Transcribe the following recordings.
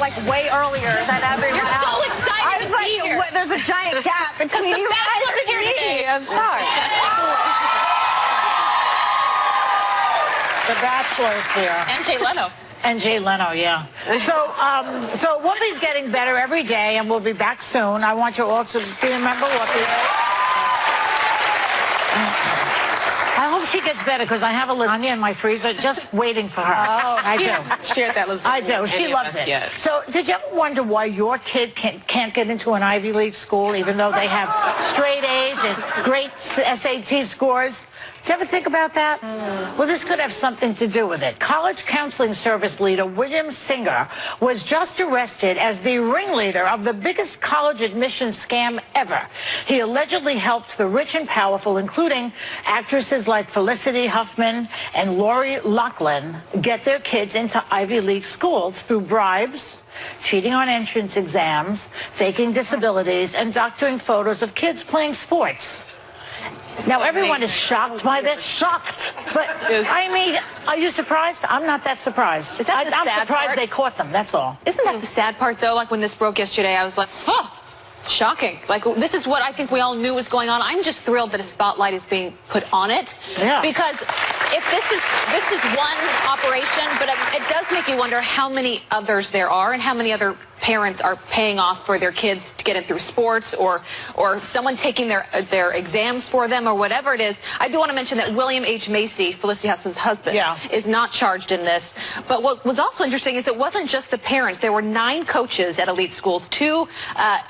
like way earlier than everyone You're else. so excited to be here. There's a giant gap between the you Bachelor's guys here and me. today. I'm sorry. The Bachelor's here. And Jay Leno. And Jay Leno, yeah. So Whoopi's getting better every day, and we'll be back soon. I want you all to be a member of Whoopi. I hope she gets better, because I have a lasagna in my freezer just waiting for her. Oh, I she do. hasn't shared that lasagna I do. with She any of loves us it. yet. So did you ever wonder why your kid can't get into an Ivy League school, even though they have straight A's and great SAT scores? Do you ever think about that? Well, this could have something to do with it. College counseling service leader William Singer was just arrested as the ringleader of the biggest college admission scam ever. He allegedly helped the rich and powerful, including actresses like Felicity Huffman and Lori Loughlin, get their kids into Ivy League schools through bribes, cheating on entrance exams, faking disabilities, and doctoring photos of kids playing sports. Now, everyone is shocked by this. Shocked. But, I mean, are you surprised? I'm not that surprised. Is that the I'm sad surprised part? they caught them, that's all. Isn't that the sad part, though? Like, when this broke yesterday, I was like, oh, shocking. Like, this is what I think we all knew was going on. I'm just thrilled that a spotlight is being put on it. Yeah. Because if this is one operation, but it does make you wonder how many others there are and how many other parents are paying off for their kids to get in through sports, or someone taking their exams for them, or whatever it is. I do want to mention that William H. Macy, Felicity Huffman's husband, is not charged in this. But what was also interesting is it wasn't just the parents. There were 9 coaches at elite schools, 2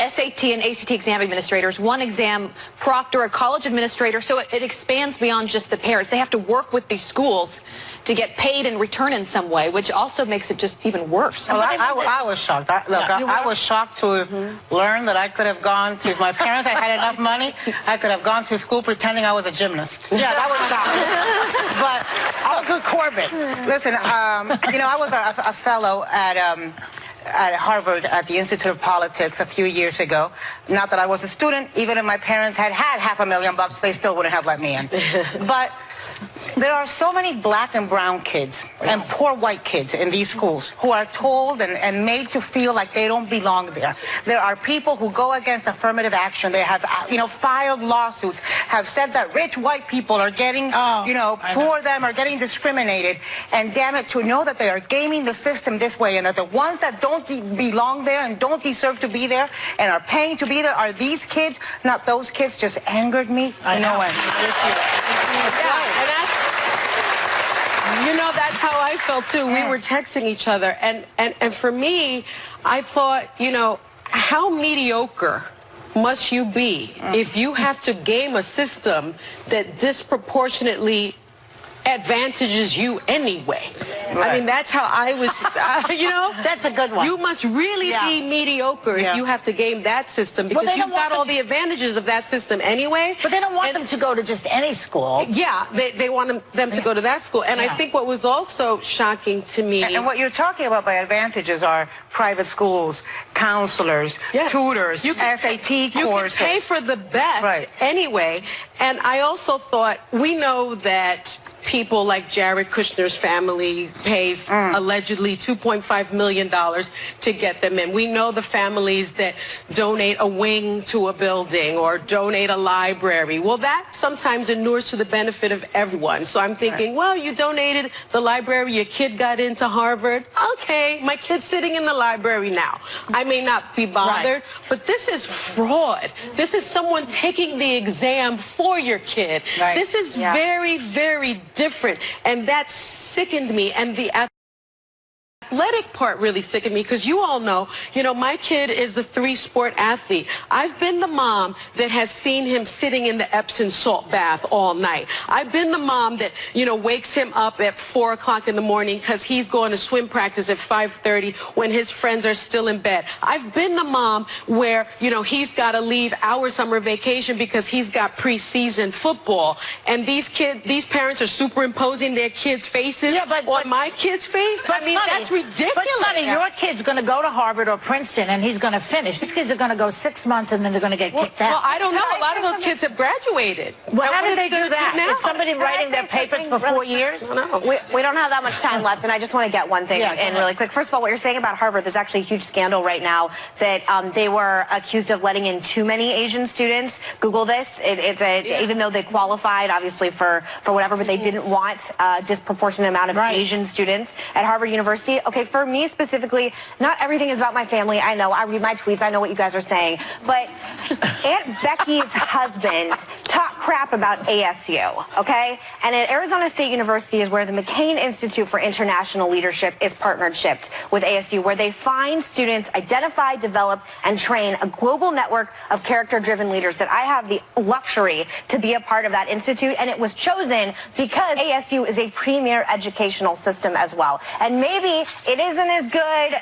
SAT and ACT exam administrators, 1 exam proctor, a college administrator. So it expands beyond just the parents. They have to work with these schools to get paid in return in some way, which also makes it just even worse. Well, I was shocked. I was shocked to learn that I could have gone to, if my parents had had enough money, I could have gone to school pretending I was a gymnast. Yeah, that was shocking. But Olga Corbett. Listen, you know, I was a fellow at Harvard at the Institute of Politics a few years ago. Not that I was a student. Even if my parents had $500,000, they still wouldn't have let me in. But there are so many black and brown kids and poor white kids in these schools who are told and made to feel like they don't belong there. There are people who go against affirmative action. They have, filed lawsuits, have said that rich white people are getting, poor them are getting discriminated. And damn it, to know that they are gaming the system this way, and that the ones that don't belong there and don't deserve to be there and are paying to be there are these kids, not those kids, just angered me to no end. That's how I felt too. We were texting each other, and for me, I thought, how mediocre must you be if you have to game a system that disproportionately advantages you anyway? Right. I mean, that's how I was, That's a good one. You must really be mediocre if you have to game that system, because you've got all the advantages of that system anyway. But they don't want them to go to just any school. Yeah, they want them to go to that school. And I think what was also shocking to me... And what you're talking about by advantages are private schools, counselors, tutors, SAT courses. You can pay for the best anyway. And I also thought, we know that people like Jared Kushner's family pays allegedly $2.5 million to get them in. We know the families that donate a wing to a building or donate a library. Well, that sometimes inures to the benefit of everyone. So I'm thinking, well, you donated the library, your kid got into Harvard. Okay, my kid's sitting in the library now. I may not be bothered, but this is fraud. This is someone taking the exam for your kid. This is very, very different, and that sickened me. And the athletic part really sickened me, because you all know, my kid is a 3-sport athlete. I've been the mom that has seen him sitting in the Epsom salt bath all night. I've been the mom that, wakes him up at 4 o'clock in the morning because he's going to swim practice at 5:30 when his friends are still in bed. I've been the mom where, he's got to leave our summer vacation because he's got preseason football. And these parents are superimposing their kids' faces on my kid's face. I mean, that's ridiculous. ridiculous. But Sonny, your kid's going to go to Harvard or Princeton, and he's going to finish. These kids are going to go 6 months, and then they're going to get kicked out. Well, I don't know. A lot of those kids have graduated. Well, how What did are they do gonna that? now? Is somebody writing their papers for 4 years? We don't have that much time left, and I just want to get one thing in really quick. First of all, what you're saying about Harvard, there's actually a huge scandal right now that they were accused of letting in too many Asian students. Google this. Even though they qualified, obviously, for whatever, but they didn't want a disproportionate amount of Asian students at Harvard University. Okay, for me specifically, not everything is about my family. I know. I read my tweets. I know what you guys are saying. But Aunt Becky's husband talked crap about ASU, okay? And at Arizona State University is where the McCain Institute for International Leadership is partnerships with ASU, where they find students, identify, develop, and train a global network of character-driven leaders that I have the luxury to be a part of that institute. And it was chosen because ASU is a premier educational system as well. And maybe it isn't as good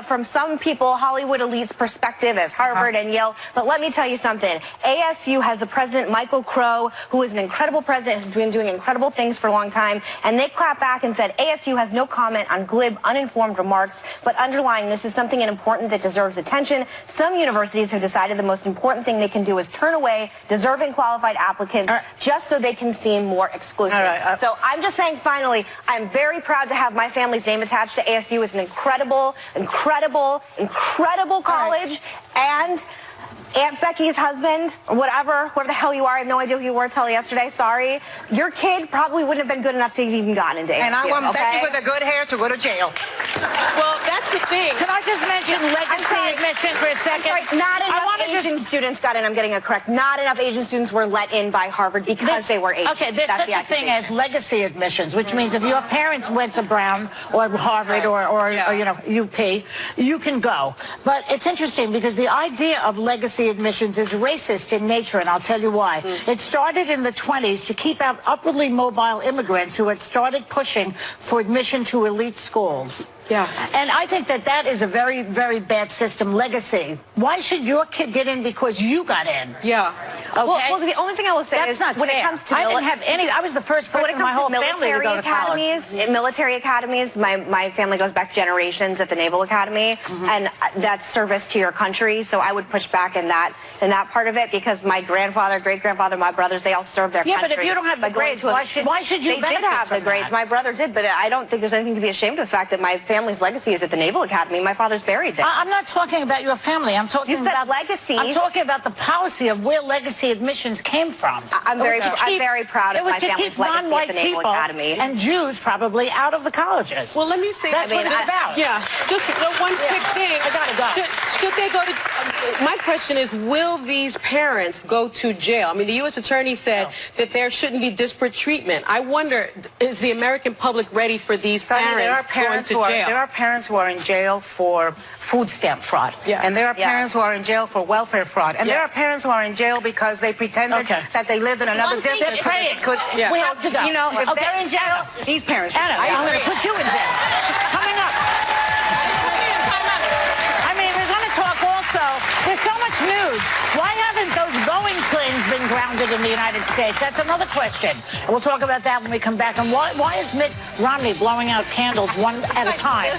from some people, Hollywood elite's perspective, as Harvard and Yale. But let me tell you something. ASU has the president, Michael Crow, who is an incredible president, who's been doing incredible things for a long time. And they clapped back and said, ASU has no comment on glib, uninformed remarks, but underlying this is something important that deserves attention. Some universities have decided the most important thing they can do is turn away deserving qualified applicants just so they can seem more exclusive. So I'm just saying, finally, I'm very proud to have my family's name attached to ASU. It's an incredible, incredible, incredible college. And Aunt Becky's husband, whatever the hell you are, I have no idea who you were till yesterday, sorry. Your kid probably wouldn't have been good enough to have even gotten into ASU, And I want Becky with the good hair to go to jail. Well, that's the thing. Can I just mention legacy admissions for a second? Sorry, not enough Asian students got in. I'm getting it correct. Not enough Asian students were let in by Harvard because they were Asian. Okay, there's such a thing as legacy admissions, which means if your parents went to Brown or Harvard or you know, UP, you can go. But it's interesting because the idea of legacy admissions is racist in nature, and I'll tell you why. It started in the 20s to keep out upwardly mobile immigrants who had started pushing for admission to elite schools. Yeah. And I think that is a very, very bad system. Legacy. Why should your kid get in because you got in? Yeah. Okay. Well, the only thing I will say That's is not when fair. it comes to I didn't have any. I was the first person in my whole family to go to college. Military academies, my family goes back generations at the Naval Academy, and that's service to your country. So I would push back in that part of it because my grandfather, great grandfather, my brothers, they all served their country. Yeah, but if you don't have the grades, why should you? They did have the grades. My brother did, but I don't think there's anything to be ashamed of the fact that my family's legacy is at the Naval Academy. My father's buried there. I'm not talking about your family. I'm talking about legacy. I'm talking about the policy of where legacy admissions came from. I'm very proud of my family's legacy at the Naval Academy. And Jews probably out of the colleges. Well, let me say that's what it's about. Yeah, just one quick thing. I gotta go. Should they go to? My question is, will these parents go to jail? I mean, the U.S. Attorney said that there shouldn't be disparate treatment. I wonder, is the American public ready for these parents going to jail? There are parents who are in jail for food stamp fraud. Yeah. And there are parents who are in jail for welfare fraud. And there are parents who are in jail because they pretended that they lived in another district. We have to go. You know, if they're in jail, these parents. Anna, I'm going to put you in jail. Coming up. I mean, we're going to talk also. There's so much news. Why haven't those Boeing planes been grounded in the United States? That's another question. And we'll talk about that when we come back. And why is Mitt Romney blowing out candles one at a time?